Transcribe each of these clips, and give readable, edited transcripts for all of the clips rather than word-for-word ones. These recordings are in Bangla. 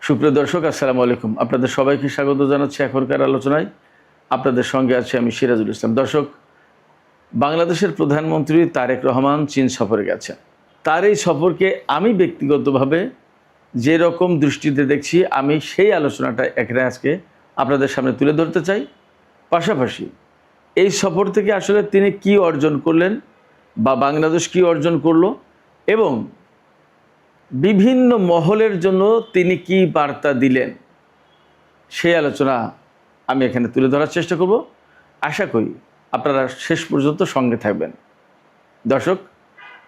সুপ্রিয় দর্শক, আসসালামু আলাইকুম। আপনাদের সবাইকে স্বাগত জানাচ্ছি এখনকার আলোচনায়। আপনাদের সঙ্গে আছি আমি সিরাজুল ইসলাম। দর্শক, বাংলাদেশের প্রধানমন্ত্রী তারেক রহমান চীন সফরে গেছেন। তার এই সফরকে আমি ব্যক্তিগতভাবে যে রকম দৃষ্টিতে দেখছি, আমি সেই আলোচনাটা এখানে আজকে আপনাদের সামনে তুলে ধরতে চাই। পাশাপাশি এই সফর থেকে আসলে তিনি কি অর্জন করলেন বা বাংলাদেশ কি অর্জন করলো এবং বিভিন্ন মহলের জন্য তিনি কি বার্তা দিলেন, সেই আলোচনা আমি এখানে তুলে ধরার চেষ্টা করব। আশা করি আপনারা শেষ পর্যন্ত সঙ্গে থাকবেন। দর্শক,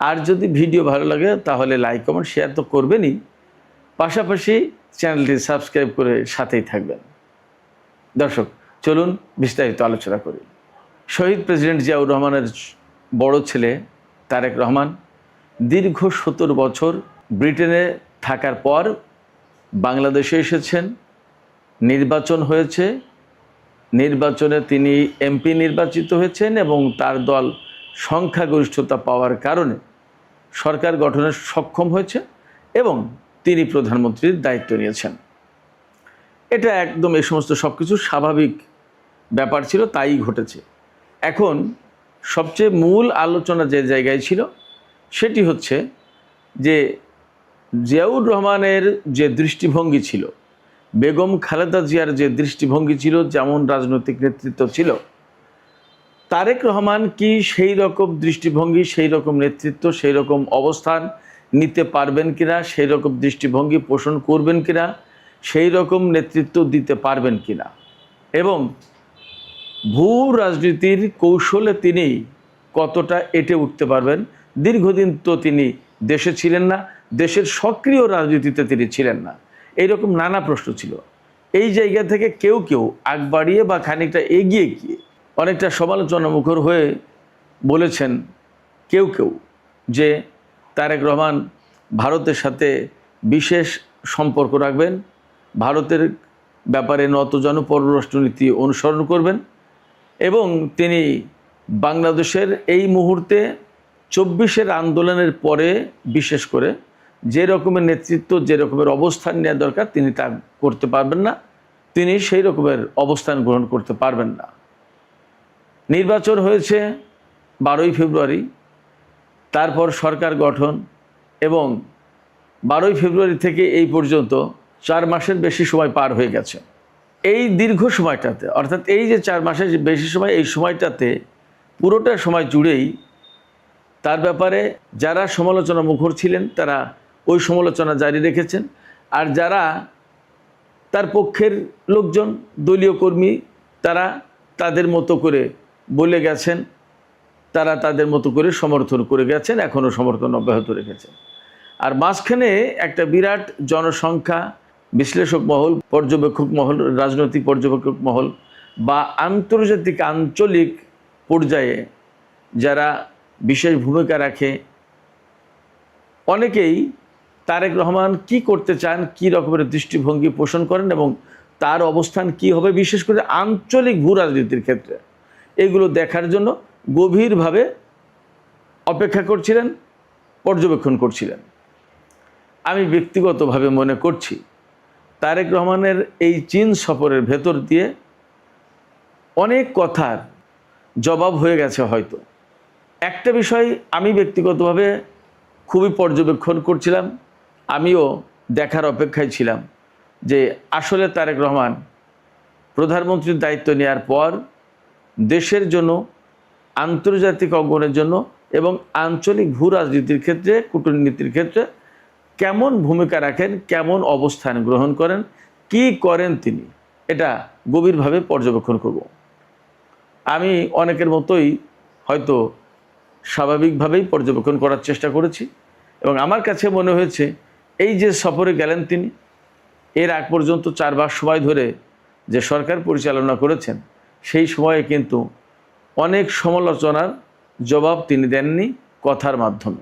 আর যদি ভিডিও ভালো লাগে তাহলে লাইক কমেন্ট শেয়ার তো করবেনই, পাশাপাশি চ্যানেলটি সাবস্ক্রাইব করে সাথেই থাকবেন। দর্শক, চলুন বিস্তারিত আলোচনা করি। শহীদ প্রেসিডেন্ট জিয়াউর রহমানের বড় ছেলে তারেক রহমান দীর্ঘ 17 বছর ব্রিটেনে থাকার পর বাংলাদেশে এসেছেন। নির্বাচন হয়েছে, নির্বাচনে তিনি এমপি নির্বাচিত হয়েছেন এবং তার দল সংখ্যাগরিষ্ঠতা পাওয়ার কারণে সরকার গঠনে সক্ষম হয়েছে এবং তিনি প্রধানমন্ত্রীর দায়িত্ব নিয়েছেন। এটা একদম এই সমস্ত সব কিছু স্বাভাবিক ব্যাপার ছিল, তাই ঘটেছে। এখন সবচেয়ে মূল আলোচনা যে জায়গায় ছিল সেটি হচ্ছে যে জিয়াউর রহমানের যে দৃষ্টিভঙ্গি ছিল, বেগম খালেদা জিয়ার যে দৃষ্টিভঙ্গি ছিল, যেমন রাজনৈতিক নেতৃত্ব ছিল, তারেক রহমান কি সেই রকম দৃষ্টিভঙ্গি, সেই রকম নেতৃত্ব, সেই রকম অবস্থান নিতে পারবেন কিনা, সেই রকম দৃষ্টিভঙ্গি পোষণ করবেন কিনা, সেই রকম নেতৃত্ব দিতে পারবেন কিনা, এবং ভূ রাজনীতির কৌশলে তিনি কতটা এঁটে উঠতে পারবেন। দীর্ঘদিন তো তিনি দেশে ছিলেন না, দেশের সক্রিয় রাজনীতিতে তিনি ছিলেন না। এইরকম নানা প্রশ্ন ছিল। এই জায়গা থেকে কেউ কেউ আগ বাড়িয়ে বা খানিকটা এগিয়ে গিয়ে অনেকটা সমালোচনামুখর হয়ে বলেছেন কেউ কেউ যে তারেক রহমান ভারতের সাথে বিশেষ সম্পর্ক রাখবেন, ভারতের ব্যাপারে নতজানু পররাষ্ট্রনীতি অনুসরণ করবেন এবং তিনি বাংলাদেশের এই মুহূর্তে 24-এর আন্দোলনের পরে বিশেষ করে যে রকমের নেতৃত্ব, যে রকমের অবস্থান নেওয়া দরকার তিনি তা করতে পারবেন না, তিনি সেই রকমের অবস্থান গ্রহণ করতে পারবেন না। নির্বাচন হয়েছে 12ই ফেব্রুয়ারি, তারপর সরকার গঠন এবং 12ই ফেব্রুয়ারি থেকে এই পর্যন্ত 4 মাসের বেশি সময় পার হয়ে গেছে। এই দীর্ঘ সময়টাতে, অর্থাৎ এই যে 4 মাসের বেশি সময়, এই সময়টাতে পুরোটা সময় জুড়েই তার ব্যাপারে যারা সমালোচনা মুখর ছিলেন তারা ওই সমালোচনা জারি রেখেছেন, আর যারা তার পক্ষের লোকজন, দলীয় কর্মী, তারা তাদের মতো করে বলে গেছেন, তারা তাদের মতো করে সমর্থন করে গেছেন, এখনও সমর্থন অব্যাহত রেখেছেন। আর মাঝখানে একটা বিরাট জনসংখ্যা, বিশ্লেষক মহল, পর্যবেক্ষক মহল, রাজনৈতিক পর্যবেক্ষক মহল বা আন্তর্জাতিক আঞ্চলিক পর্যায়ে যারা বিশেষ ভূমিকা রাখে, অনেকেই তারেক রহমান কি করতে চান, কি রকমের দৃষ্টিভঙ্গি পোষণ করেন এবং তার অবস্থান কি হবে, বিশেষ করে আঞ্চলিক ভূ রাজনীতির ক্ষেত্রে, এগুলো দেখার জন্য গভীরভাবে অপেক্ষা করছিলেন, পর্যবেক্ষণ করছিলেন। আমি ব্যক্তিগতভাবে মনে করছি তারেক রহমানের এই চীন সফরের ভেতর দিয়ে অনেক কথার জবাব হয়ে গেছে। হয়তো একটা বিষয় আমি ব্যক্তিগতভাবে খুবই পর্যবেক্ষণ করছিলাম, আমিও দেখার অপেক্ষায় ছিলাম যে আসলে তারেক রহমান প্রধানমন্ত্রীর দায়িত্ব নেওয়ার পর দেশের জন্য, আন্তর্জাতিক অঙ্গনের জন্য এবং আঞ্চলিক ভূ রাজনীতির ক্ষেত্রে, কূটনীতির ক্ষেত্রে কেমন ভূমিকা রাখেন, কেমন অবস্থান গ্রহণ করেন, কি করেন তিনি, এটা গভীরভাবে পর্যবেক্ষণ করব। আমি অনেকের মতোই হয়তো স্বাভাবিকভাবেই পর্যবেক্ষণ করার চেষ্টা করেছি এবং আমার কাছে মনে হয়েছে এই যে সফরে গেলেন তিনি, এর আগ পর্যন্ত 4 মাস সময় ধরে যে সরকার পরিচালনা করেছেন, সেই সময়ে কিন্তু অনেক সমালোচনার জবাব তিনি দেননি কথার মাধ্যমে।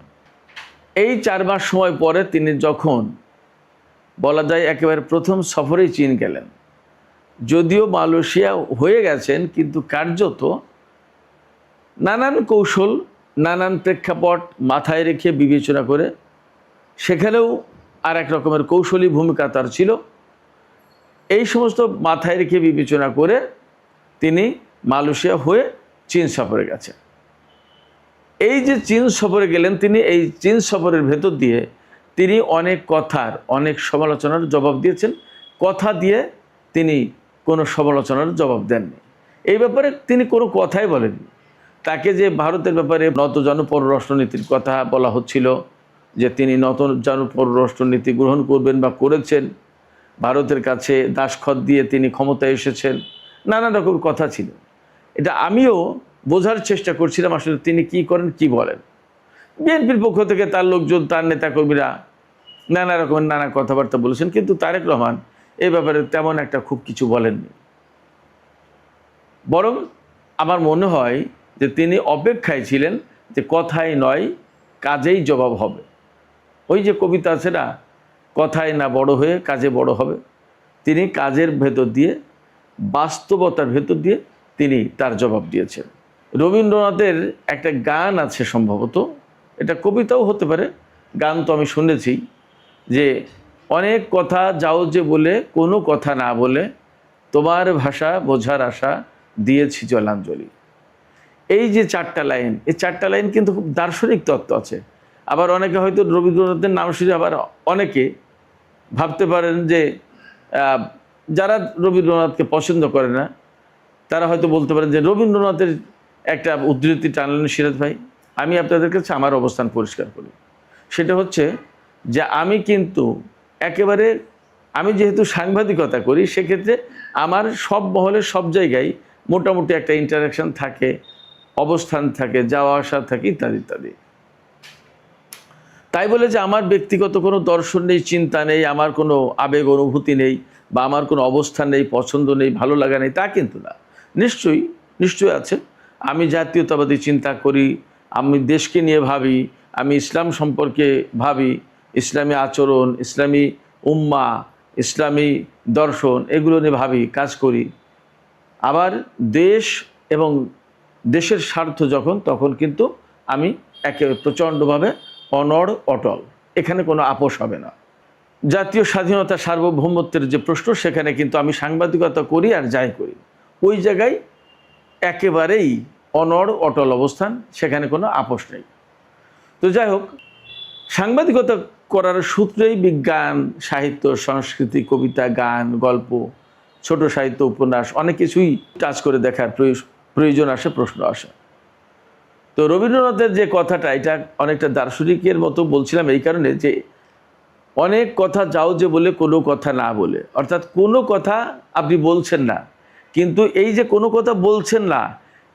এই 4 মাস সময় পরে তিনি যখন বলা যায় একেবারে প্রথম সফরেই চীন গেলেন, যদিও মালয়েশিয়া হয়ে গেছেন, কিন্তু কার্যত নানান কৌশল, নানান প্রেক্ষাপট মাথায় রেখে বিবেচনা করে সেখানেও আর এক রকমের কৌশলী ভূমিকা তার ছিল। এই সমস্ত মাথায় রেখে বিবেচনা করে তিনি মালয়েশিয়া হয়ে চীন সফরে গেছেন। এই যে চীন সফরে গেলেন, তিনি এই চীন সফরের ভেতর দিয়ে তিনি অনেক কথার, অনেক সমালোচনার জবাব দিয়েছেন। কথা দিয়ে তিনি কোনো সমালোচনার জবাব দেননি। এই ব্যাপারে তিনি কোনো কথাই বলেননি। তাকে যে ভারতের ব্যাপারে নতজানু পররাষ্ট্রনীতির কথা বলা হচ্ছিল, যে তিনি নতজানু পররাষ্ট্রনীতি গ্রহণ করবেন বা করেছেন, ভারতের কাছে দাসখত দিয়ে তিনি ক্ষমতায় এসেছেন, নানা রকম কথা ছিল। এটা আমিও বোঝার চেষ্টা করছিলাম আসলে তিনি কি করেন, কি বলেন। বিএনপির পক্ষ থেকে তার লোকজন, তার নেতাকর্মীরা নানা রকমের নানা কথাবার্তা বলেছেন, কিন্তু তারেক রহমান এই ব্যাপারে তেমন একটা খুব কিছু বলেননি। বরং আমার মনে হয় যে তিনি অপেক্ষায় ছিলেন যে কথায় নয় কাজেই জবাব হবে। ওই যে কবিতা আছে না, কথায় না বড় হয়ে কাজে বড় হবে। তিনি কাজের ভেতর দিয়ে, বাস্তবতার ভেতর দিয়ে তিনি তার জবাব দিয়েছেন। রবীন্দ্রনাথের একটা গান আছে, সম্ভবত এটা কবিতাও হতে পারে, গান তো আমি শুনেছি, যে অনেক কথা যাও যে বলে কোনো কথা না বলে, তোমার ভাষা বোঝার আশা দিয়েছি জলাঞ্জলি। এই যে চারটা লাইন, এই চারটা লাইন কিন্তু খুব দার্শনিক তত্ত্ব আছে। আবার অনেকে হয়তো রবীন্দ্রনাথের নাম শুনে আবার অনেকে ভাবতে পারেন যে যারা রবীন্দ্রনাথকে পছন্দ করে না তারা হয়তো বলতে পারেন যে রবীন্দ্রনাথের একটা উদ্ধৃতি টানলেন সিরাজ ভাই। আমি আপনাদের কাছে আমার অবস্থান পরিষ্কার করি। সেটা হচ্ছে যে আমি কিন্তু একেবারে, আমি যেহেতু সাংবাদিকতা করি, সেক্ষেত্রে আমার সব মহলে সব জায়গায় মোটামুটি একটা ইন্টারাকশন থাকে, অবস্থান থাকে, যাওয়া আসা থাকে, ইত্যাদি ইত্যাদি। তাই বলে যে আমার ব্যক্তিগত কোনো দর্শন নেই, চিন্তা নেই, আমার কোনো আবেগ অনুভূতি নেই, বা আমার কোনো অবস্থান নেই, পছন্দ নেই, ভালো লাগা নেই, তা কিন্তু না। নিশ্চয়ই আছে। আমি জাতীয়তাবাদী চিন্তা করি, আমি দেশকে নিয়ে ভাবি, আমি ইসলাম সম্পর্কে ভাবি, ইসলামী আচরণ, ইসলামী উম্মা, ইসলামী দর্শন, এগুলো নিয়ে ভাবি, কাজ করি। আবার দেশ এবং দেশের স্বার্থ যখন, তখন কিন্তু আমি একে প্রচণ্ডভাবে অনড় অটল, এখানে কোনো আপোষ হবে না। জাতীয় স্বাধীনতা, সার্বভৌমত্বের যে প্রশ্ন, সেখানে কিন্তু আমি সাংবাদিকতা করি আর যাই করি, ওই জায়গায় একেবারেই অনড় অটল অবস্থান, সেখানে কোনো আপোষ নেই। তো যাই হোক, সাংবাদিকতা করার সূত্রেই বিজ্ঞান, সাহিত্য, সংস্কৃতি, কবিতা, গান, গল্প, ছোট সাহিত্য, উপন্যাস, অনেক কিছুই টাচ করে দেখার প্রয়োজন আসে, প্রশ্ন আসে। তো রবীন্দ্রনাথের যে কথাটা, এটা অনেকটা দার্শনিকের মতো বলছিলাম এই কারণে যে অনেক কথা যাও যে বলে কোনো কথা না বলে, অর্থাৎ কোনো কথা আপনি বলছেন না, কিন্তু এই যে কোনো কথা বলছেন না,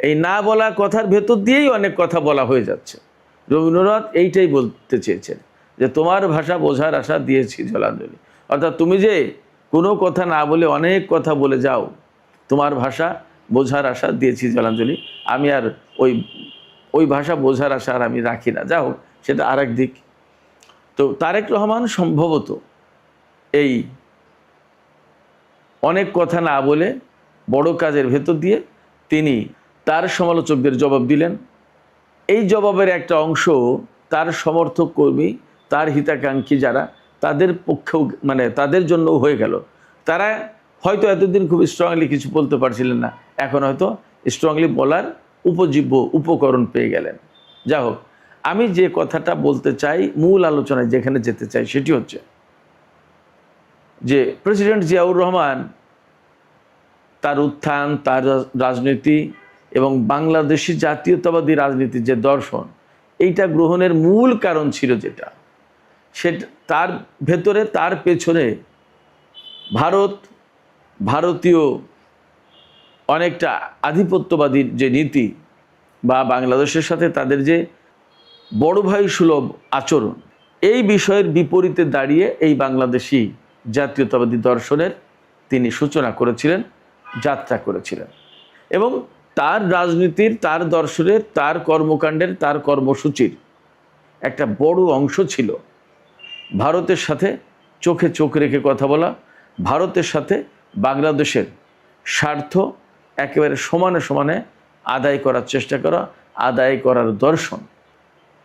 এই না বলা কথার ভেতর দিয়েই অনেক কথা বলা হয়ে যাচ্ছে। রবীন্দ্রনাথ এইটাই বলতে চেয়েছেন যে তোমার ভাষা বোঝার আশা দিয়েছি জলাঞ্জলি। অর্থাৎ তুমি যে কোনো কথা না বলে অনেক কথা বলে যাও, তোমার ভাষা বোঝার আশা দিয়েছি জলাঞ্জলি। আমি আর ওই ভাষা বোঝার আশা আর আমি রাখি না। যা হোক, সেটা আরেক দিক। তো তারেক রহমান সম্ভবত এই অনেক কথা না বলে বড় কাজের ভেতর দিয়ে তিনি তার সমালোচকদের জবাব দিলেন। এই জবাবের একটা অংশ তার সমর্থক কর্মী, তার হিতাকাঙ্ক্ষী যারা, তাদের পক্ষেও, মানে তাদের জন্যও হয়ে গেল। তারা হয়তো এতদিন খুব স্ট্রংলি কিছু বলতে পারছিলেন না, এখন হয়তো স্ট্রংলি বলার উপজীব্য উপকরণ পেয়ে গেলেন। যা হোক, আমি যে কথাটা বলতে চাই, মূল আলোচনায় যেখানে যেতে চাই, সেটি হচ্ছে যে প্রেসিডেন্ট জিয়াউর রহমান, তার উত্থান, তার রাজনীতি এবং বাংলাদেশি জাতীয়তাবাদী রাজনীতির যে দর্শন, এইটা গ্রহণের মূল কারণ ছিল যেটা, সেটা তার ভেতরে, তার পেছনে ভারতীয় অনেকটা আধিপত্যবাদী যে নীতি, বা বাংলাদেশের সাথে তাদের যে বড় ভাই সুলভ আচরণ, এই বিষয়ের বিপরীতে দাঁড়িয়ে এই বাংলাদেশি জাতীয়তাবাদী দর্শনের তিনি সূচনা করেছিলেন, যাত্রা করেছিলেন। এবং তার রাজনীতির, তার দর্শনের, তার কর্মকাণ্ডের, তার কর্মসূচির একটা বড় অংশ ছিল ভারতের সাথে চোখে চোখ রেখে কথা বলা, ভারতের সাথে বাংলাদেশের স্বার্থ একেবারে সমানে সমানে আদায় করার চেষ্টা করা, আদায় করার দর্শন।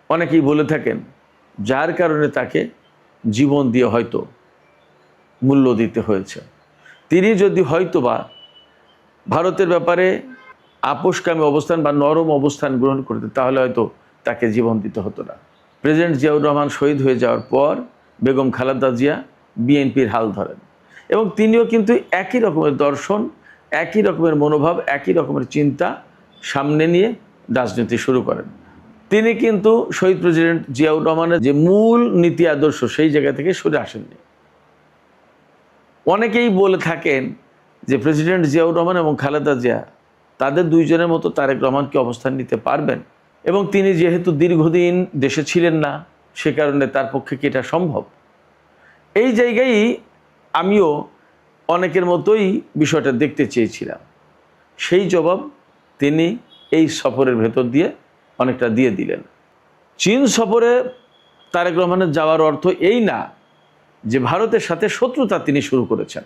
অনেকেই বলে থাকেন যার কারণে তাকে জীবন দিয়ে হয়তো মূল্য দিতে হয়েছে। তিনি যদি হয়তোবা ভারতের ব্যাপারে আপোষকামী অবস্থান বা নরম অবস্থান গ্রহণ করতেন, তাহলে হয়তো তাকে জীবন দিতে হতো না। প্রেসিডেন্ট জিয়াউর রহমান শহীদ হয়ে যাওয়ার পর বেগম খালেদা জিয়া বিএনপির হাল ধরেন এবং তিনিও কিন্তু একই রকমের দর্শন, একই রকমের মনোভাব, একই রকমের চিন্তা সামনে নিয়ে রাজনীতি শুরু করেন। তিনি কিন্তু শহীদ প্রেসিডেন্ট জিয়াউর রহমানের যে মূল নীতি আদর্শ সেই জায়গা থেকে সরে আসেননি। অনেকেই বলে থাকেন যে প্রেসিডেন্ট জিয়াউর রহমান এবং খালেদা জিয়া তাদের দুইজনের মতো তারেক রহমান কি অবস্থান নিতে পারবেন, এবং তিনি যেহেতু দীর্ঘদিন দেশে ছিলেন না সে কারণে তার পক্ষে কি এটা সম্ভব। এই জায়গায় আমিও অনেকের মতোই বিষয়টা দেখতে চেয়েছিলাম। সেই জবাব তিনি এই সফরের ভেতর দিয়ে অনেকটা দিয়ে দিলেন। চীন সফরে তারেক রহমানের যাওয়ার অর্থ এই না যে ভারতের সাথে শত্রুতা তিনি শুরু করেছেন।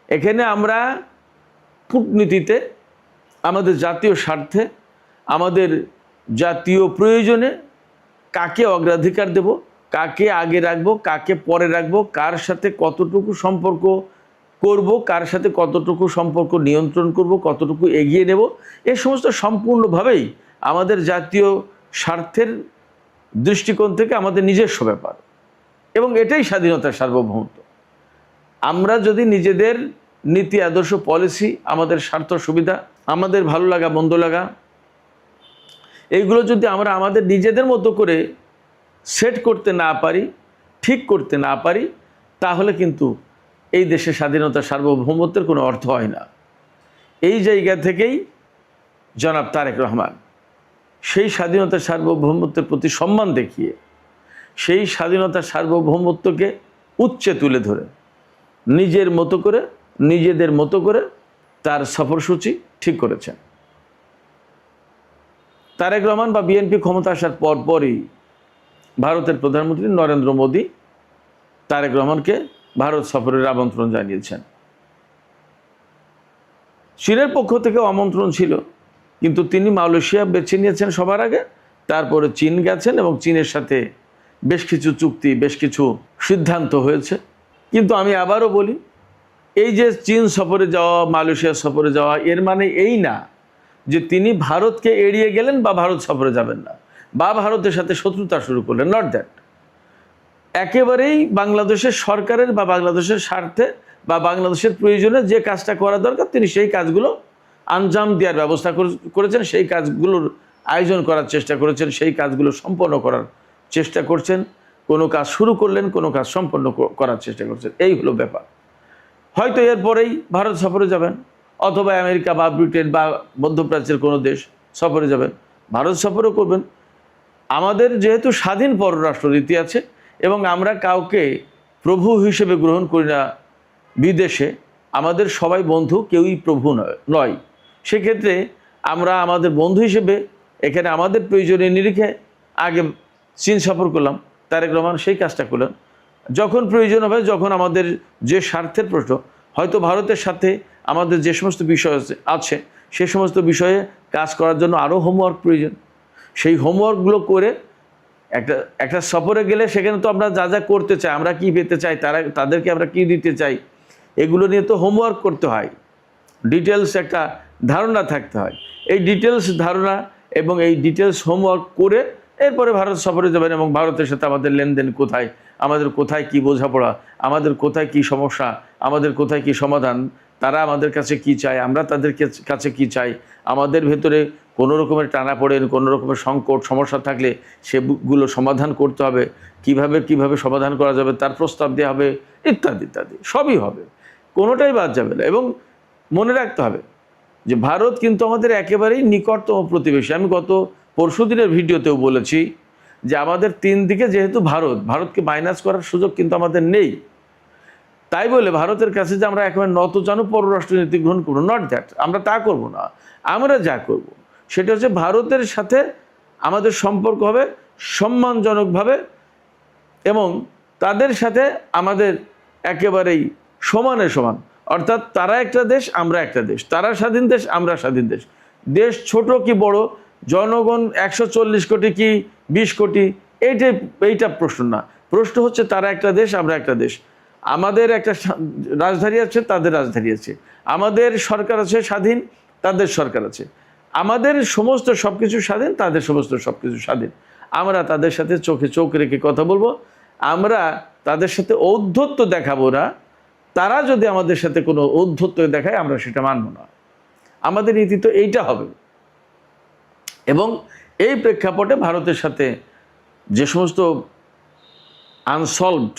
এখানে আমরা কূটনীতিতে আমাদের জাতীয় স্বার্থে, আমাদের জাতীয় প্রয়োজনে কাকে অগ্রাধিকার দেব, কাকে আগে রাখবো, কাকে পরে রাখবো, কার সাথে কতটুকু সম্পর্ক করব, কার সাথে কতটুকু সম্পর্ক নিয়ন্ত্রণ করব, কতটুকু এগিয়ে নেব, এই সমস্ত সম্পূর্ণভাবেই আমাদের জাতীয় স্বার্থের দৃষ্টিকোণ থেকে আমাদের নিজস্ব ব্যাপার, এবং এটাই স্বাধীনতার সার্বভৌমত্ব। আমরা যদি নিজেদের নীতি আদর্শ, পলিসি, আমাদের স্বার্থ সুবিধা, আমাদের ভালো লাগা মন্দ লাগা, এইগুলো যদি আমরা আমাদের নিজেদের মতো করে সেট করতে না পারি, ঠিক করতে না পারি, তাহলে কিন্তু এই দেশের স্বাধীনতার সার্বভৌমত্বের কোনো অর্থ হয় না। এই জায়গা থেকেই জনাব তারেক রহমান সেই স্বাধীনতার সার্বভৌমত্বের প্রতি সম্মান দেখিয়ে সেই স্বাধীনতার সার্বভৌমত্বকে উচ্চে তুলে ধরে নিজের মতো করে, নিজেদের মতো করে তার সফরসূচি ঠিক করেছেন। তারেক রহমান বা বিএনপি ক্ষমতা আসার পরপরই ভারতের প্রধানমন্ত্রী নরেন্দ্র মোদী তারেক রহমানকে ভারত সফরের আমন্ত্রণ জানিয়েছেন। চীনের পক্ষ থেকে আমন্ত্রণ ছিল, কিন্তু তিনি মালয়েশিয়া বেছে নিয়েছেন সবার আগে, তারপরে চীন গেছেন এবং চীনের সাথে বেশ কিছু চুক্তি, বেশ কিছু সিদ্ধান্ত হয়েছে। কিন্তু আমি আবারও বলি, এই যে চীন সফরে যাওয়া, মালয়েশিয়া সফরে যাওয়া, এর মানে এই না যে তিনি ভারতকে এড়িয়ে গেলেন বা ভারত সফরে যাবেন না বা ভারতের সাথে শত্রুতা শুরু করলেন, নট দ্যাট। একেবারেই বাংলাদেশের সরকারের বা বাংলাদেশের স্বার্থে বা বাংলাদেশের প্রয়োজনে যে কাজটা করা দরকার তিনি সেই কাজগুলো আঞ্জাম দেওয়ার ব্যবস্থা করেছেন, সেই কাজগুলোর আয়োজন করার চেষ্টা করেছেন, সেই কাজগুলো সম্পন্ন করার চেষ্টা করছেন। কোনো কাজ শুরু করলেন, কোনো কাজ সম্পন্ন করার চেষ্টা করছেন, এই হলো ব্যাপার। হয়তো এরপরেই ভারত সফরে যাবেন, অথবা আমেরিকা বা ব্রিটেন বা মধ্যপ্রাচ্যের কোনো দেশ সফরে যাবেন, ভারত সফরও করবেন। আমাদের যেহেতু স্বাধীন পররাষ্ট্রনীতি আছে এবং আমরা কাউকে প্রভু হিসেবে গ্রহণ করি না বিদেশে, আমাদের সবাই বন্ধু, কেউই প্রভু নয়। সেক্ষেত্রে আমরা আমাদের বন্ধু হিসেবে এখানে আমাদের প্রয়োজনীয় নিরিখে আগে চীন সফর করলাম, তারেক রহমান সেই কাজটা করলেন। যখন প্রয়োজন হবে, যখন আমাদের যে স্বার্থের প্রশ্ন, হয়তো ভারতের সাথে আমাদের যে সমস্ত বিষয় আছে সে সমস্ত বিষয়ে কাজ করার জন্য আরও হোমওয়ার্ক প্রয়োজন, সেই হোমওয়ার্কগুলো করে একটা সফরে গেলে সেখানে তো আমরা যা যা করতে চাই, আমরা কি পেতে চাই, তাদেরকে আমরা কি দিতে চাই, এগুলো নিয়ে তো হোমওয়ার্ক করতে হয়, ডিটেলস একটা ধারণা থাকতে হয়। এই ডিটেলস ধারণা এবং এই ডিটেলস হোমওয়ার্ক করে এরপরে ভারত সফরে যাবেন এবং ভারতের সাথে আমাদের লেনদেন কোথায়, আমাদের কোথায় কি বোঝাপড়া, আমাদের কোথায় কি সমস্যা, আমাদের কোথায় কি সমাধান, তারা আমাদের কাছে কি চায়, আমরা তাদের কাছে কি চাই, আমাদের ভেতরে কোনো রকমের টানাপোড়েন, কোনো রকমের সংকট সমস্যা থাকলে সেগুলো সমাধান করতে হবে, কিভাবে সমাধান করা যাবে তার প্রস্তাব দেওয়া হবে, ইত্যাদি ইত্যাদি, সবই হবে, কোনোটাই বাদ যাবে না। এবং মনে রাখতে হবে যে ভারত কিন্তু আমাদের একেবারেই নিকটতম প্রতিবেশী। আমি গত পরশুদিনের ভিডিওতেও বলেছি যে আমাদের তিন দিকে যেহেতু ভারতকে মাইনাস করার সুযোগ কিন্তু আমাদের নেই। তাই বলে ভারতের কাছে যে আমরা একেবারে নতজানু পররাষ্ট্রনীতি গ্রহণ করবো, নট দ্যাট, আমরা তা করব না। আমরা যা করব সেটা হচ্ছে ভারতের সাথে আমাদের সম্পর্ক হবে সম্মানজনকভাবে এবং তাদের সাথে আমাদের একেবারেই সমানে সমান, অর্থাৎ তারা একটা দেশ, আমরা একটা দেশ, তারা স্বাধীন দেশ, আমরা স্বাধীন দেশ। দেশ ছোট কি বড়, জনগণ 140 কোটি কি 20 কোটি, এইটা প্রশ্ন না। প্রশ্ন হচ্ছে তারা একটা দেশ, আমরা একটা দেশ, আমাদের একটা রাজধানী আছে, তাদের রাজধানী আছে, আমাদের সরকার আছে স্বাধীন, তাদের সরকার আছে, আমাদের সমস্ত সব কিছু স্বাধীন, তাদের সমস্ত সব কিছু স্বাধীন। আমরা তাদের সাথে চোখে চোখ রেখে কথা বলবো, আমরা তাদের সাথে ঔদ্ধত্য দেখাবো না। তারা যদি আমাদের সাথে কোনো ঔদ্ধত্য দেখায় আমরা সেটা মানব না। আমাদের নীতি তো এইটা হবে। এবং এই প্রেক্ষাপটে ভারতের সাথে যে সমস্ত আনসলভড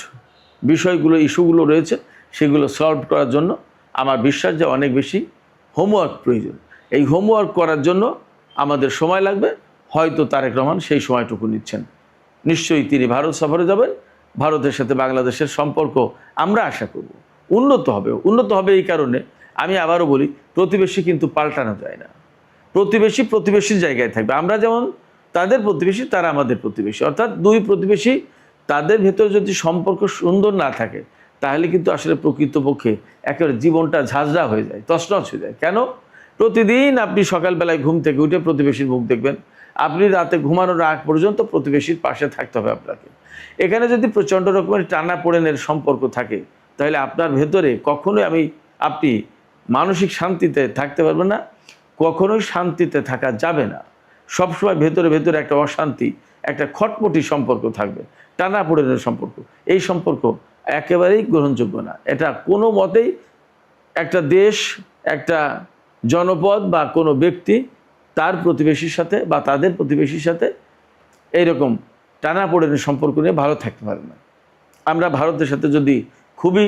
বিষয়গুলো, ইস্যুগুলো রয়েছে, সেগুলো সলভ করার জন্য আমার বিশ্বাস যে অনেক বেশি হোমওয়ার্ক প্রয়োজন। এই হোমওয়ার্ক করার জন্য আমাদের সময় লাগবে। হয়তো তারেক রহমান সেই সময়টুকু নিচ্ছেন। নিশ্চয়ই তিনি ভারত সফরে যাবেন। ভারতের সাথে বাংলাদেশের সম্পর্ক আমরা আশা করব উন্নত হবে। উন্নত হবে এই কারণে, আমি আবারও বলি, প্রতিবেশী কিন্তু পাল্টানো যায় না। প্রতিবেশী প্রতিবেশীর জায়গায় থাকবে। আমরা যেমন তাদের প্রতিবেশী, তারা আমাদের প্রতিবেশী, অর্থাৎ দুই প্রতিবেশী, তাদের ভেতরে যদি সম্পর্ক সুন্দর না থাকে তাহলে কিন্তু আসলে প্রকৃতপক্ষে একেবারে জীবনটা ঝাঁঝরা হয়ে যায়, তছনছ হয়ে যায়। কেন? প্রতিদিন আপনি সকালবেলায় ঘুম থেকে উঠে প্রতিবেশীর মুখ দেখবেন, আপনি রাতে ঘুমানোর আগ পর্যন্ত প্রতিবেশীর পাশে থাকতে হবে আপনাকে। এখানে যদি প্রচণ্ড রকমের টানাপোড়েনের সম্পর্ক থাকে তাহলে আপনার ভেতরে কখনোই আপনি মানসিক শান্তিতে থাকতে পারবেন না, কখনোই শান্তিতে থাকা যাবে না। সবসময় ভেতরে ভেতরে একটা অশান্তি, একটা খটমটি সম্পর্ক থাকবে, টানাপোড়েনের সম্পর্ক। এই সম্পর্ক একেবারেই গ্রহণযোগ্য না। এটা কোনো মতেই একটা দেশ, একটা জনপদ বা কোনো ব্যক্তি তার প্রতিবেশীর সাথে বা তাদের প্রতিবেশীর সাথে এইরকম টানাপোড়েনের সম্পর্ক নিয়ে ভালো থাকতে পারে না। আমরা ভারতের সাথে যদি খুবই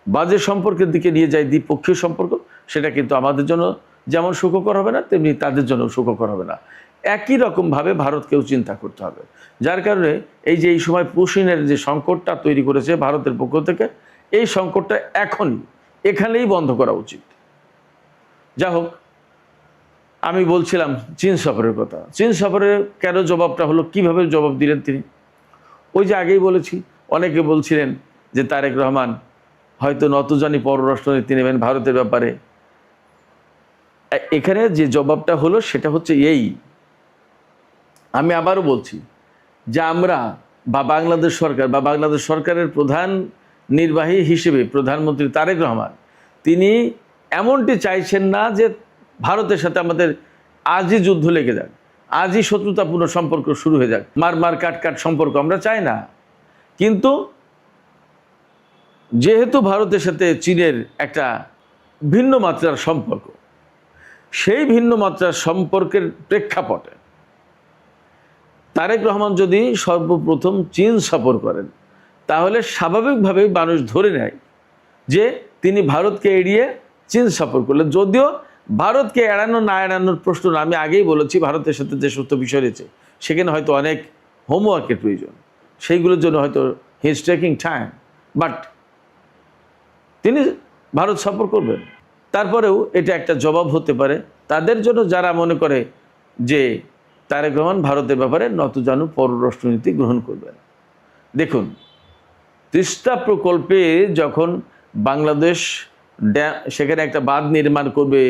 বাজে সম্পর্কের দিকে নিয়ে যাই, দ্বিপক্ষীয় সম্পর্ক, সেটা কিন্তু আমাদের জন্য যেমন সুখকর হবে না, তেমনি তাদের জন্য সুখকর হবে না। একই রকমভাবে ভারতকেও চিন্তা করতে হবে। যার কারণে এই যে এই সময় পুশিনের যে সংকটটা তৈরি করেছে ভারতের পক্ষ থেকে, এই সংকটটা এখানেই বন্ধ করা উচিত। যা হোক, আমি বলছিলাম চীন সফরের কথা। চীন সফরের কেন জবাবটা হলো, কিভাবে জবাব দিলেন তিনি? ওই যে আগেই বলেছি, অনেকে বলছিলেন যে তারেক রহমান হয়তো নতজানি পররাষ্ট্রনীতি নেবেন ভারতের ব্যাপারে। এখানে যে জবাবটা হলো সেটা হচ্ছে এই, আমি আবারও বলছি যে আমরা বা বাংলাদেশ সরকার বা বাংলাদেশ সরকারের প্রধান নির্বাহী হিসেবে প্রধানমন্ত্রী তারেক রহমান, তিনি এমনটি চাইছেন না যে ভারতের সাথে আমাদের আজই যুদ্ধ লেগে যাক, আজই শত্রুতাপূর্ণ সম্পর্ক শুরু হয়ে যাক, মার কাট সম্পর্ক আমরা চাই না। কিন্তু যেহেতু ভারতের সাথে চীনের একটা ভিন্ন মাত্রার সম্পর্ক, সেই ভিন্ন মাত্রার সম্পর্কের প্রেক্ষাপটে তারেক রহমান যদি সর্বপ্রথম চীন সফর করেন তাহলে স্বাভাবিকভাবেই মানুষ ধরে নেয় যে তিনি ভারতকে এড়িয়ে চীন সফর করলেন। যদিও ভারতকে এড়ানো না এড়ানোর প্রশ্ন না, আমি আগেই বলেছি ভারতের সাথে যে সমস্ত বিষয় রয়েছে সেখানে হয়তো অনেক হোমওয়ার্কের প্রয়োজন, সেইগুলোর জন্য হয়তো he is taking time, but তিনি ভারত সফর করবেন। তারপরেও এটা একটা জবাব হতে পারে তাদের জন্য যারা মনে করে যে তারেক রহমান ভারতের ব্যাপারে নতজানু পররাষ্ট্রনীতি গ্রহণ করবেন। দেখুন, তিস্তা প্রকল্পে যখন বাংলাদেশ সেখানে একটা বাঁধ নির্মাণ করবে,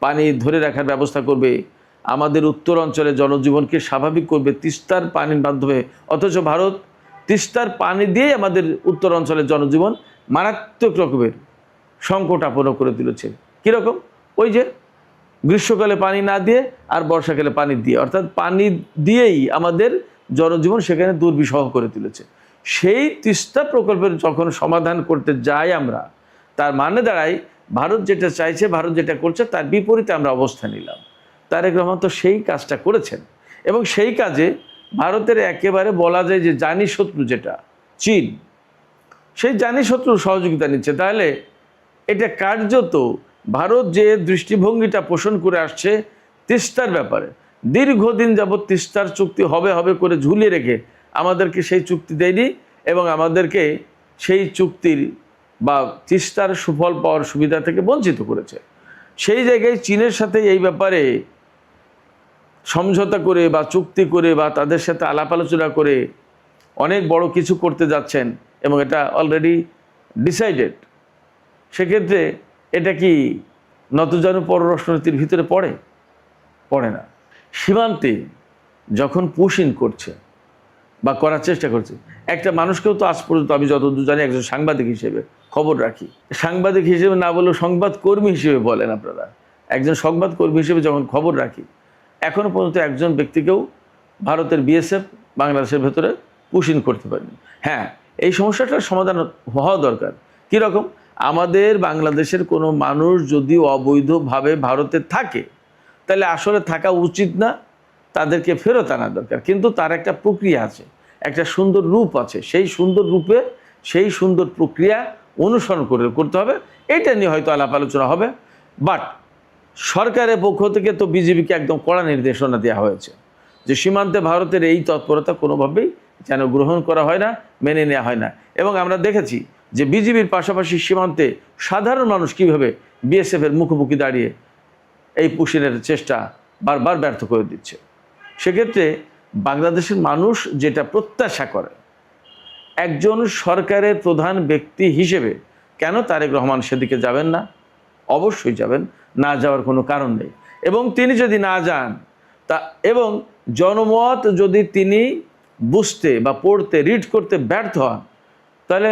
পানি ধরে রাখার ব্যবস্থা করবে, আমাদের উত্তর অঞ্চলে জনজীবনকে স্বাভাবিক করবে তিস্তার পানির মাধ্যমে, অথচ ভারত তিস্তার পানি দিয়েই আমাদের উত্তর অঞ্চলের জনজীবন মারাত্মক রকমের সংকটাপন্ন করে তুলেছে। কীরকম? ওই যে গ্রীষ্মকালে পানি না দিয়ে আর বর্ষাকালে পানি দিয়ে, অর্থাৎ পানি দিয়েই আমাদের জনজীবন সেখানে দুর্বিষহ করে তুলেছে। সেই তিস্তা প্রকল্পের যখন সমাধান করতে যাই আমরা, তার মানে দাঁড়ায় ভারত যেটা চাইছে, ভারত যেটা করছে তার বিপরীতে আমরা অবস্থান নিলাম। তারেক রহমান তো সেই কাজটা করেছেন এবং সেই কাজে ভারতের একেবারে বলা যায় যে জানি শত্রু যেটা চীন, সেই জানি শত্রুর সহযোগিতা নিচ্ছে। তাহলে এটা কার্যত ভারত যে দৃষ্টিভঙ্গিটা পোষণ করে আসছে তিস্তার ব্যাপারে, দীর্ঘদিন যাবৎ তিস্তার চুক্তি হবে হবে করে ঝুলিয়ে রেখে আমাদেরকে সেই চুক্তি দেয়নি এবং আমাদেরকে সেই চুক্তির বা তিস্তার সুফল পাওয়ার সুবিধা থেকে বঞ্চিত করেছে। সেই জায়গায় চীনের সাথে এই ব্যাপারে সমঝোতা করে বা চুক্তি করে বা তাদের সাথে আলাপ আলোচনা করে অনেক বড় কিছু করতে যাচ্ছেন এবং এটা অলরেডি ডিসাইডেড। সেক্ষেত্রে এটা কি নতজানু পররাষ্ট্রনীতির ভিতরে পড়ে না। সীমান্তে যখন পুশিন করছে বা করার চেষ্টা করছে। একটা মানুষকেও তো আজ পর্যন্ত আমি যতদূর জানি একজন সাংবাদিক হিসেবে খবর রাখি, সাংবাদিক হিসেবে না বলেও সংবাদকর্মী হিসেবে বলেন আপনারা, একজন সংবাদকর্মী হিসেবে যখন খবর রাখি, এখনও পর্যন্ত একজন ব্যক্তিকেও ভারতের বিএসএফ বাংলাদেশের ভেতরে পুশিন করতে পারেনি। হ্যাঁ, এই সমস্যাটার সমাধান হওয়া দরকার। কীরকম? আমাদের বাংলাদেশের কোনো মানুষ যদি অবৈধভাবে ভারতে থাকে, তাহলে আসলে থাকা উচিত না, তাদেরকে ফেরত আনা দরকার। কিন্তু তার একটা প্রক্রিয়া আছে, একটা সুন্দর রূপ আছে, সেই সুন্দর রূপে সেই সুন্দর প্রক্রিয়া অনুসরণ করতে হবে। এটা নিয়ে হয়তো আলাপ আলোচনা হবে। বাট সরকারের পক্ষ থেকে তো বিজেপিকে একদম কড়া নির্দেশনা দেওয়া হয়েছে যে সীমান্তে ভারতের এই তৎপরতা কোনোভাবেই যেন গ্রহণ করা হয় না, মেনে নেওয়া হয় না। এবং আমরা দেখেছি যে বিজেপির পাশাপাশি সীমান্তে সাধারণ মানুষ কীভাবে বিএসএফের মুখোমুখি দাঁড়িয়ে এই পুশিনের চেষ্টা বারবার ব্যর্থ করে দিচ্ছে। সেক্ষেত্রে বাংলাদেশের মানুষ যেটা প্রত্যাশা করে, একজন সরকারের প্রধান ব্যক্তি হিসেবে কেন তারেক রহমান সেদিকে যাবেন না? অবশ্যই যাবেন, না যাওয়ার কোনো কারণ নেই। এবং তিনি যদি না যান এবং জনমত যদি তিনি বুঝতে বা পড়তে রিড করতে ব্যর্থ হন, তাহলে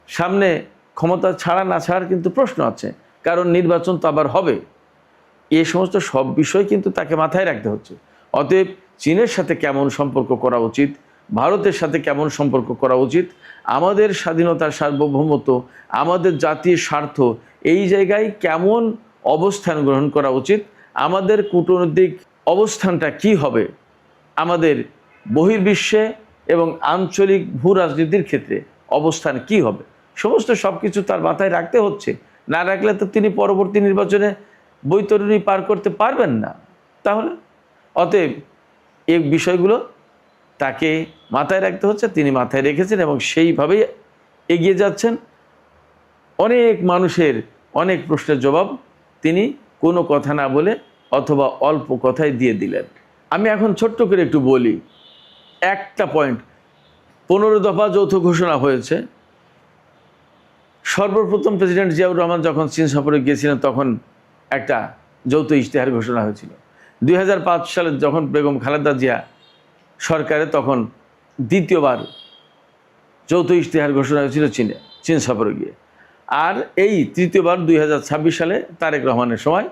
সামনে ক্ষমতা ছাড়া না ছাড়ার কিন্তু প্রশ্ন আছে, কারণ নির্বাচন তো আবার হবে। এই সমস্ত সব বিষয় কিন্তু তাকে মাথায় রাখতে হচ্ছে। অতএব চীনের সাথে কেমন সম্পর্ক করা উচিত, ভারতের সাথে কেমন সম্পর্ক করা উচিত, আমাদের স্বাধীনতার সার্বভৌমত্ব, আমাদের জাতীয় স্বার্থ, এই জায়গায় কেমন অবস্থান গ্রহণ করা উচিত, আমাদের কূটনৈতিক অবস্থানটা কি হবে, আমাদের বহির্বিশ্বে এবং আঞ্চলিক ভূ রাজনীতির ক্ষেত্রে অবস্থান কি হবে, সমস্ত সব কিছু তার মাথায় রাখতে হচ্ছে। না রাখলে তো তিনি পরবর্তী নির্বাচনে বৈতরণী পার করতে পারবেন না। তাহলে অতএব এই বিষয়গুলো তাকে মাথায় রাখতে হচ্ছে, তিনি মাথায় রেখেছেন এবং সেইভাবেই এগিয়ে যাচ্ছেন। অনেক মানুষের অনেক প্রশ্নের জবাব তিনি কোনো কথা না বলে অথবা অল্প কথায় দিয়ে দিলেন। আমি এখন ছোট্ট করে একটু বলি একটা পয়েন্ট। 15 দফা যৌথ ঘোষণা হয়েছে। সর্বপ্রথম প্রেসিডেন্ট জিয়াউর রহমান যখন চীন সফরে গিয়েছিলেন তখন একটা যৌথ ইশতেহার ঘোষণা হয়েছিল। 2005 সালে যখন বেগম খালেদা জিয়া সরকারে, তখন দ্বিতীয়বার যৌথ ইশতেহার ঘোষণা হয়েছিল চীন সফরে গিয়ে। আর এই তৃতীয়বার 2026 সালে তারেক রহমানের সময়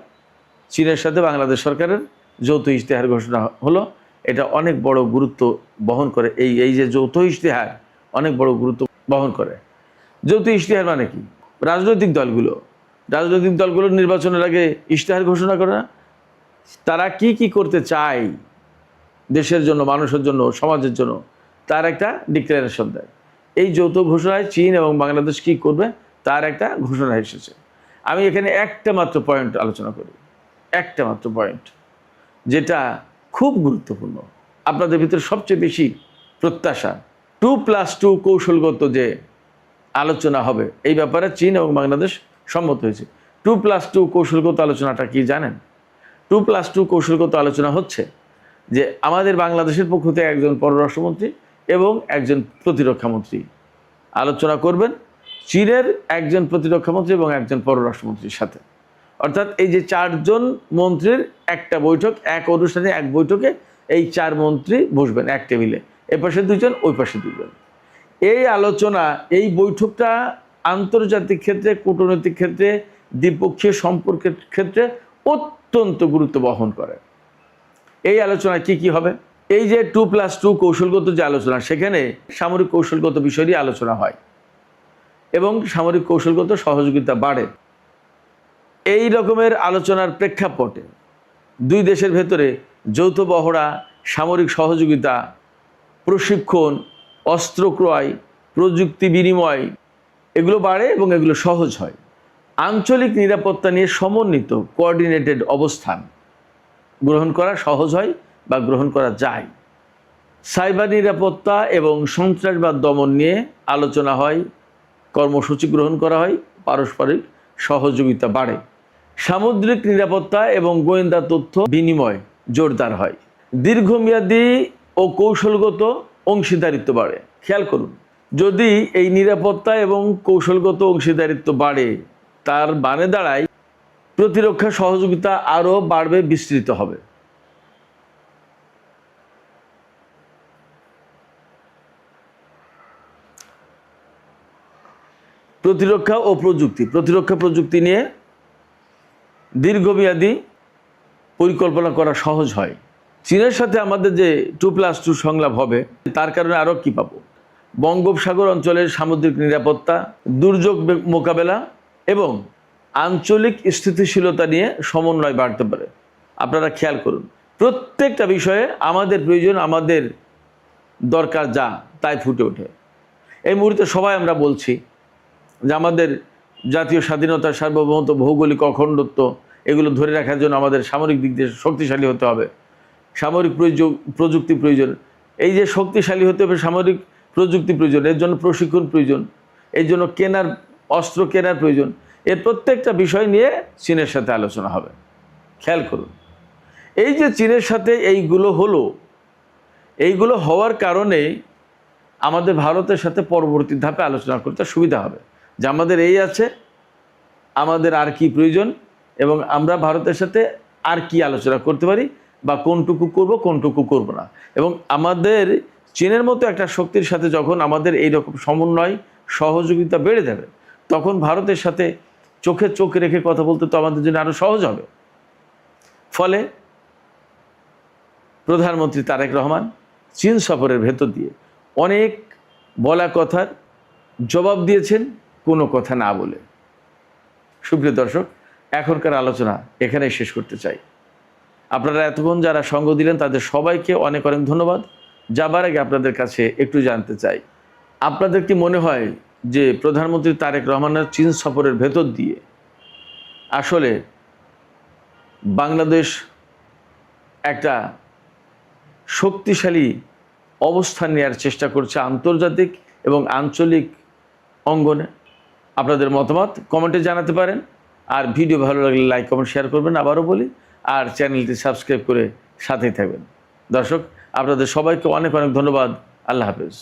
চীনের সাথে বাংলাদেশ সরকারের যৌথ ইশতেহার ঘোষণা হলো। এটা অনেক বড় গুরুত্ব বহন করে। এই যে যৌথ ইশতেহার অনেক বড় গুরুত্ব বহন করে। যৌথ ইশতেহার মানে কি? রাজনৈতিক দলগুলো নির্বাচনের আগে ইশতেহার ঘোষণা করে না, তারা কি কি করতে চায় দেশের জন্য, মানুষের জন্য, সমাজের জন্য, তার একটা ডিক্লারেশন দেয়। এই যৌথ ঘোষণায় চীন এবং বাংলাদেশ কি করবে তার একটা ঘোষণা এসেছে। আমি এখানে একটা মাত্র পয়েন্ট আলোচনা করি, একটা মাত্র পয়েন্ট যেটা খুব গুরুত্বপূর্ণ, আপনাদের ভিতরে সবচেয়ে বেশি প্রত্যাশা। 2+2 কৌশলগত যে আলোচনা হবে এই ব্যাপারে চীন এবং বাংলাদেশ সম্মত হয়েছে। 2+2 কৌশলগত আলোচনাটা কি জানেন? 2+2 কৌশলগত আলোচনা হচ্ছে যে আমাদের বাংলাদেশের পক্ষ থেকে একজন পররাষ্ট্রমন্ত্রী এবং একজন প্রতিরক্ষামন্ত্রী আলোচনা করবেন চীনের একজন প্রতিরক্ষামন্ত্রী এবং একজন পররাষ্ট্রমন্ত্রীর সাথে। অর্থাৎ এই যে 4 জন মন্ত্রীর একটা বৈঠক, এক অনুষ্ঠানে এক বৈঠকে এই 4 মন্ত্রী বসবেন এক টেবিলে, এ পাশে 2 জন, ওই পাশে 2 জন। এই আলোচনা, এই বৈঠকটা আন্তর্জাতিক ক্ষেত্রে, কূটনৈতিক ক্ষেত্রে, দ্বিপক্ষীয় সম্পর্কের ক্ষেত্রে অত্যন্ত গুরুত্ব বহন করে। এই আলোচনায় কি কি হবে? এই যে 2+2 কৌশলগত যে আলোচনা, সেখানে সামরিক কৌশলগত বিষয় নিয়ে আলোচনা হয় এবং সামরিক কৌশলগত সহযোগিতা বাড়ে। এই রকমের আলোচনার প্রেক্ষাপটে 2 দেশের ভেতরে যৌথ মহড়া, সামরিক সহযোগিতা, প্রশিক্ষণ, অস্ত্র ক্রয়, প্রযুক্তি বিনিময়, এগুলো বাড়ে এবং এগুলো সহজ হয়। আঞ্চলিক নিরাপত্তা নিয়ে সমন্বিত কোঅর্ডিনেটেড অবস্থান গ্রহণ করা সহজ হয় বা গ্রহণ করা যায়। সাইবার নিরাপত্তা এবং সন্ত্রাসবাদ দমন নিয়ে আলোচনা হয়, কর্মসূচি গ্রহণ করা হয়, পারস্পরিক সহযোগিতা বাড়ে। সামুদ্রিক নিরাপত্তা এবং গোয়েন্দা তথ্য বিনিময় জোরদার হয়। দীর্ঘমেয়াদী ও কৌশলগত অংশীদারিত্ব বাড়ে। খেয়াল করুন, যদি এই নিরাপত্তা এবং কৌশলগত অংশীদারিত্ব বাড়ে, তার মানে দাঁড়ায় প্রতিরক্ষা সহযোগিতা আরও বাড়বে, বিস্তৃত হবে। প্রতিরক্ষা ও প্রতিরক্ষা প্রযুক্তি নিয়ে দীর্ঘমেয়াদী পরিকল্পনা করা সহজ হয়। চীনের সাথে আমাদের যে 2+2 সংলাপ হবে, তার কারণে আরও কী পাবো? বঙ্গোপসাগর অঞ্চলের সামুদ্রিক নিরাপত্তা, দুর্যোগ মোকাবেলা এবং আঞ্চলিক স্থিতিশীলতা নিয়ে সমন্বয় বাড়তে পারে। আপনারা খেয়াল করুন, প্রত্যেকটা বিষয়ে আমাদের প্রয়োজন, আমাদের দরকার যা তাই ফুটে ওঠে। এই মুহূর্তে সবাই আমরা বলছি যে আমাদের জাতীয় স্বাধীনতা, সার্বভৌমত্ব, ভৌগোলিক অখণ্ডত্ব এগুলো ধরে রাখার জন্য আমাদের সামরিক দিক দিয়ে শক্তিশালী হতে হবে, সামরিক প্রযুক্তি প্রয়োজন। এই যে শক্তিশালী হতে হবে, সামরিক প্রযুক্তি প্রয়োজন, এর জন্য প্রশিক্ষণ প্রয়োজন, এই জন্য অস্ত্র কেনার প্রয়োজন। এর প্রত্যেকটা বিষয় নিয়ে চীনের সাথে আলোচনা হবে। খেয়াল করুন, এই যে চীনের সাথে এইগুলো হলো, এইগুলো হওয়ার কারণে আমাদের ভারতের সাথে পরবর্তী ধাপে আলোচনা করতে সুবিধা হবে যে আমাদের এই আছে, আমাদের আর কি প্রয়োজন, এবং আমরা ভারতের সাথে আর কি আলোচনা করতে পারি, বা কোনটুকু করব কোনটুকু করব না। এবং আমাদের চীনের মতো একটা শক্তির সাথে যখন আমাদের এই রকম সমন্বয়, সহযোগিতা বেড়ে যাবে, তখন ভারতের সাথে চোখে চোখ রেখে কথা বলতে তো আমাদের জন্য আরও সহজ হবে। ফলে প্রধানমন্ত্রী তারেক রহমান চীন সফরের ভেতর দিয়ে অনেক বলা কথার জবাব দিয়েছেন, কোনো কথা না বলে। সুপ্রিয় দর্শক, এখনকার আলোচনা এখানেই শেষ করতে চাই। আপনারা এতক্ষণ যারা সঙ্গ দিলেন তাদের সবাইকে অনেক অনেক ধন্যবাদ। যাবার আগে আপনাদের কাছে একটু জানতে চাই, আপনাদের কি মনে হয় যে প্রধানমন্ত্রী তারেক রহমানের চীন সফরের ভেতর দিয়ে আসলে বাংলাদেশ একটা শক্তিশালী অবস্থান নেওয়ার চেষ্টা করছে আন্তর্জাতিক এবং আঞ্চলিক অঙ্গনে? আপনাদের মতামত কমেন্টে জানাতে পারেন। আর ভিডিও ভালো লাগলে লাইক, কমেন্ট, শেয়ার করবেন। আবারও বলি, আর চ্যানেলটি সাবস্ক্রাইব করে সাথেই থাকবেন। দর্শক, আপনাদের সবাইকে অনেক অনেক ধন্যবাদ। আল্লাহ হাফেজ।